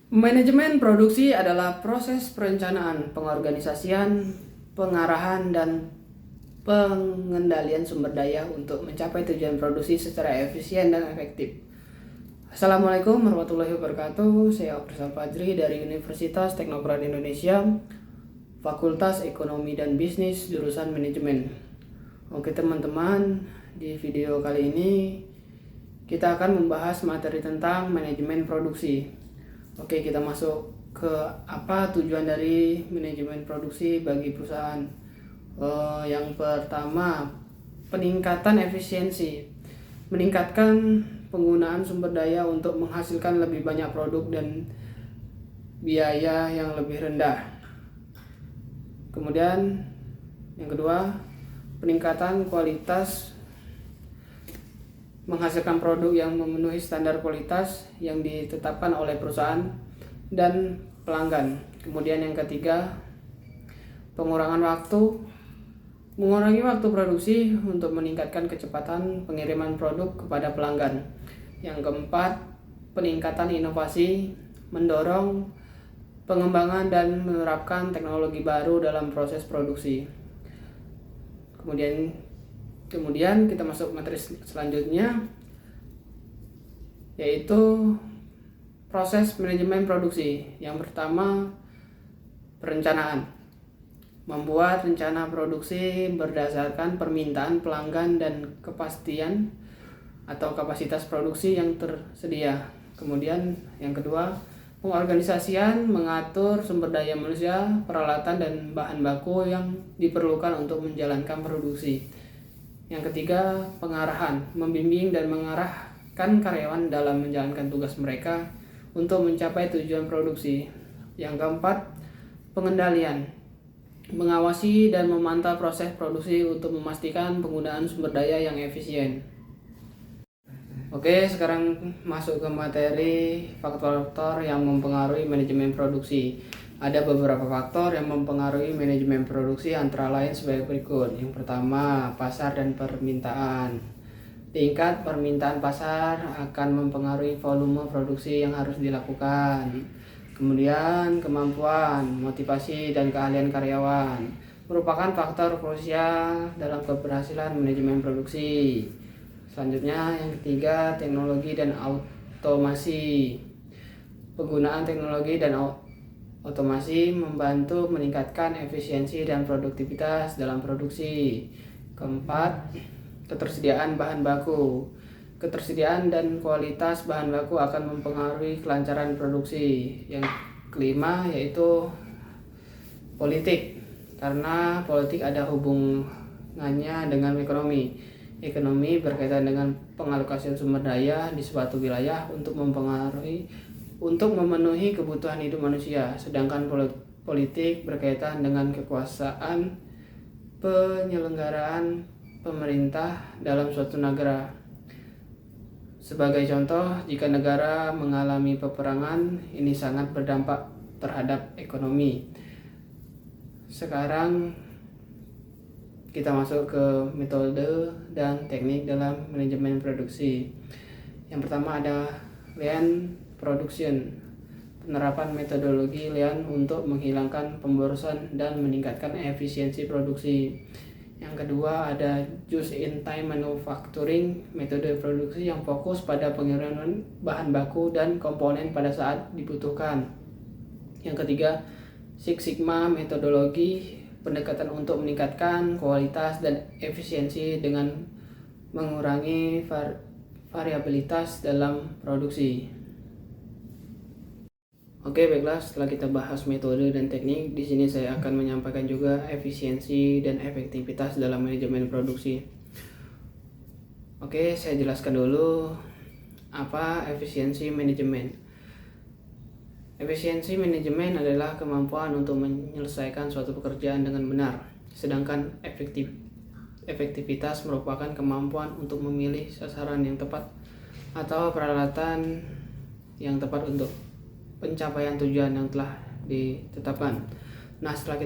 Manajemen produksi adalah proses perencanaan, pengorganisasian, pengarahan, dan pengendalian sumber daya untuk mencapai tujuan produksi secara efisien dan efektif. Assalamualaikum warahmatullahi wabarakatuh. Saya Okrizal Fajri dari Universitas Teknokraт Indonesia, Fakultas Ekonomi dan Bisnis, jurusan Manajemen. Oke teman-teman, di video kali ini kita akan membahas materi tentang manajemen produksi. Oke, kita masuk ke apa tujuan dari manajemen produksi bagi perusahaan. Yang pertama, peningkatan efisiensi, meningkatkan penggunaan sumber daya untuk menghasilkan lebih banyak produk dan biaya yang lebih rendah. Kemudian yang kedua, peningkatan kualitas, menghasilkan produk yang memenuhi standar kualitas yang ditetapkan oleh perusahaan dan pelanggan. Kemudian yang ketiga, pengurangan waktu, mengurangi waktu produksi untuk meningkatkan kecepatan pengiriman produk kepada pelanggan. Yang keempat, peningkatan inovasi, mendorong pengembangan dan menerapkan teknologi baru dalam proses produksi. Kemudian kita masuk materi selanjutnya, yaitu proses manajemen produksi. Yang pertama, perencanaan. Membuat rencana produksi berdasarkan permintaan pelanggan dan kepastian atau kapasitas produksi yang tersedia. Kemudian yang kedua, pengorganisasian, mengatur sumber daya manusia, peralatan dan bahan baku yang diperlukan untuk menjalankan produksi. Yang ketiga, pengarahan, membimbing dan mengarahkan karyawan dalam menjalankan tugas mereka untuk mencapai tujuan produksi. Yang keempat, pengendalian, mengawasi dan memantau proses produksi untuk memastikan penggunaan sumber daya yang efisien. Oke, sekarang masuk ke materi faktor-faktor yang mempengaruhi manajemen produksi. Ada beberapa faktor yang mempengaruhi manajemen produksi, antara lain sebagai berikut. Yang pertama, pasar dan permintaan. Tingkat permintaan pasar akan mempengaruhi volume produksi yang harus dilakukan. Kemudian, kemampuan, motivasi, dan keahlian karyawan merupakan faktor krusial dalam keberhasilan manajemen produksi. Selanjutnya, yang ketiga, teknologi dan automasi. Penggunaan teknologi dan otomasi membantu meningkatkan efisiensi dan produktivitas dalam produksi. Keempat, ketersediaan bahan baku. Ketersediaan dan kualitas bahan baku akan mempengaruhi kelancaran produksi. Yang kelima yaitu politik, karena politik ada hubungannya dengan ekonomi. Ekonomi berkaitan dengan pengalokasian sumber daya di suatu wilayah untuk memenuhi kebutuhan hidup manusia, sedangkan politik berkaitan dengan kekuasaan penyelenggaraan pemerintah dalam suatu negara. Sebagai contoh, jika negara mengalami peperangan, ini sangat berdampak terhadap ekonomi. Sekarang kita masuk ke metode dan teknik dalam manajemen produksi. Yang pertama ada lean production, penerapan metodologi lean untuk menghilangkan pemborosan dan meningkatkan efisiensi produksi. Yang kedua ada just-in-time manufacturing, metode produksi yang fokus pada pengiriman bahan baku dan komponen pada saat dibutuhkan. Yang ketiga, Six Sigma metodologi, pendekatan untuk meningkatkan kualitas dan efisiensi dengan mengurangi variabilitas dalam produksi. Oke, baiklah, setelah kita bahas metode dan teknik, di sini saya akan menyampaikan juga efisiensi dan efektivitas dalam manajemen produksi. Oke, saya jelaskan dulu apa efisiensi manajemen. Efisiensi manajemen adalah kemampuan untuk menyelesaikan suatu pekerjaan dengan benar, sedangkan efektivitas merupakan kemampuan untuk memilih sasaran yang tepat atau peralatan yang tepat untuk pencapaian tujuan yang telah ditetapkan. Nah, setelah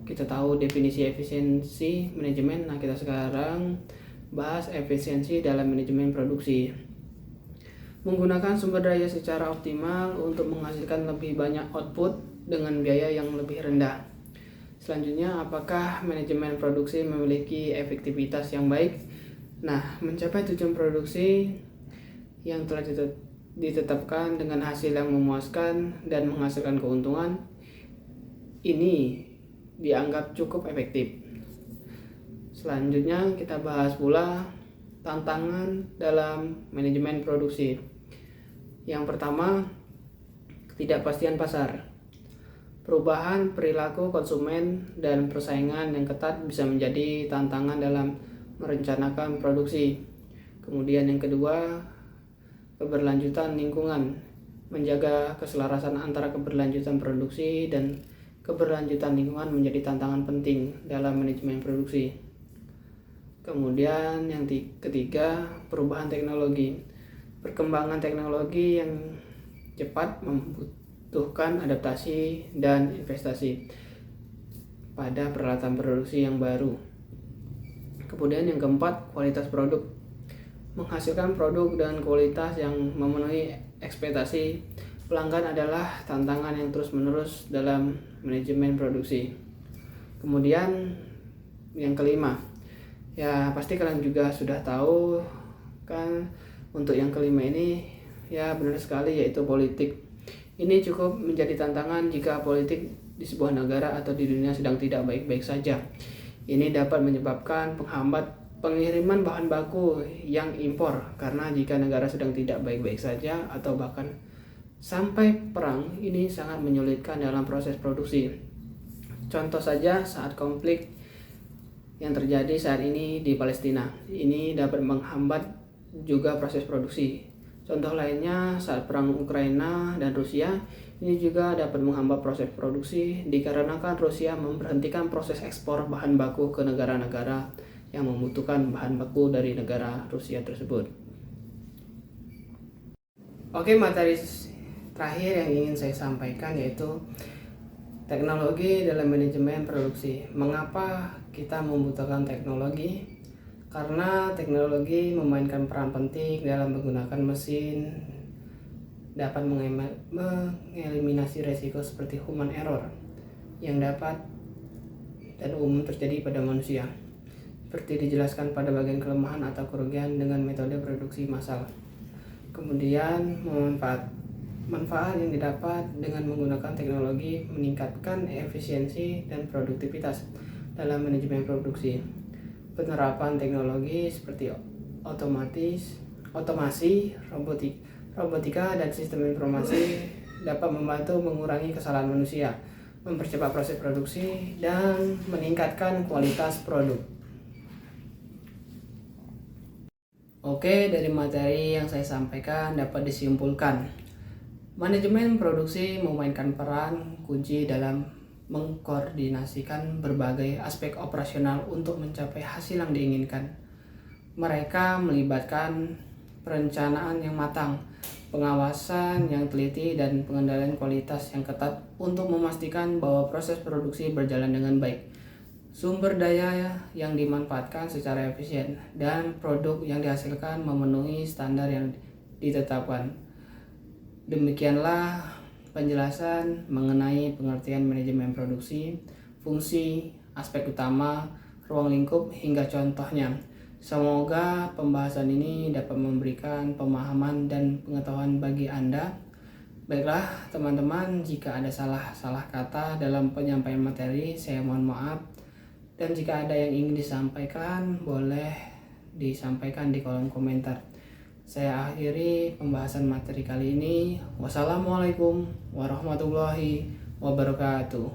kita tahu definisi efisiensi manajemen, kita sekarang bahas efisiensi dalam manajemen produksi. Menggunakan sumber daya secara optimal untuk menghasilkan lebih banyak output dengan biaya yang lebih rendah. Selanjutnya, apakah manajemen produksi memiliki efektivitas yang baik? Nah, mencapai tujuan produksi yang telah ditetapkan dengan hasil yang memuaskan dan menghasilkan keuntungan, ini dianggap cukup efektif. Selanjutnya kita bahas pula tantangan dalam manajemen produksi. Yang pertama, ketidakpastian pasar. Perubahan perilaku konsumen dan persaingan yang ketat bisa menjadi tantangan dalam merencanakan produksi. Kemudian yang kedua, keberlanjutan lingkungan. Menjaga keselarasan antara keberlanjutan produksi dan keberlanjutan lingkungan menjadi tantangan penting dalam manajemen produksi. Kemudian yang ketiga, perubahan teknologi. Perkembangan teknologi yang cepat membutuhkan adaptasi dan investasi pada peralatan produksi yang baru. Kemudian yang keempat, kualitas produk. Menghasilkan produk dengan kualitas yang memenuhi ekspektasi pelanggan adalah tantangan yang terus-menerus dalam manajemen produksi. Kemudian yang kelima, ya pasti kalian juga sudah tahu kan, untuk yang kelima ini ya benar sekali, yaitu politik. Ini cukup menjadi tantangan jika politik di sebuah negara atau di dunia sedang tidak baik-baik saja. Ini dapat menyebabkan penghambat pengiriman bahan baku yang impor, karena jika negara sedang tidak baik-baik saja atau bahkan sampai perang, ini sangat menyulitkan dalam proses produksi. Contoh saja saat konflik yang terjadi saat ini di Palestina, ini dapat menghambat juga proses produksi. Contoh lainnya saat perang Ukraina dan Rusia, ini juga dapat menghambat proses produksi dikarenakan Rusia memberhentikan proses ekspor bahan baku ke negara-negara yang membutuhkan bahan baku dari negara Rusia tersebut. Oke, materi terakhir yang ingin saya sampaikan yaitu teknologi dalam manajemen produksi. Mengapa kita membutuhkan teknologi? Karena teknologi memainkan peran penting dalam menggunakan mesin, dapat mengeliminasi resiko seperti human error yang dapat dan umum terjadi pada manusia, seperti dijelaskan pada bagian kelemahan atau kerugian dengan metode produksi massal. Kemudian manfaat yang didapat dengan menggunakan teknologi meningkatkan efisiensi dan produktivitas dalam manajemen produksi. Penerapan teknologi seperti otomasi, robotika dan sistem informasi dapat membantu mengurangi kesalahan manusia, mempercepat proses produksi, dan meningkatkan kualitas produk. Oke, dari materi yang saya sampaikan dapat disimpulkan, manajemen produksi memainkan peran kunci dalam mengkoordinasikan berbagai aspek operasional untuk mencapai hasil yang diinginkan. Mereka melibatkan perencanaan yang matang, pengawasan yang teliti, dan pengendalian kualitas yang ketat untuk memastikan bahwa proses produksi berjalan dengan baik, sumber daya yang dimanfaatkan secara efisien, dan produk yang dihasilkan memenuhi standar yang ditetapkan. Demikianlah penjelasan mengenai pengertian manajemen produksi, fungsi, aspek utama, ruang lingkup, hingga contohnya. Semoga pembahasan ini dapat memberikan pemahaman dan pengetahuan bagi Anda. Baiklah teman-teman, jika ada salah kata dalam penyampaian materi, saya mohon maaf. Dan jika ada yang ingin disampaikan, boleh disampaikan di kolom komentar. Saya akhiri pembahasan materi kali ini. Wassalamualaikum warahmatullahi wabarakatuh.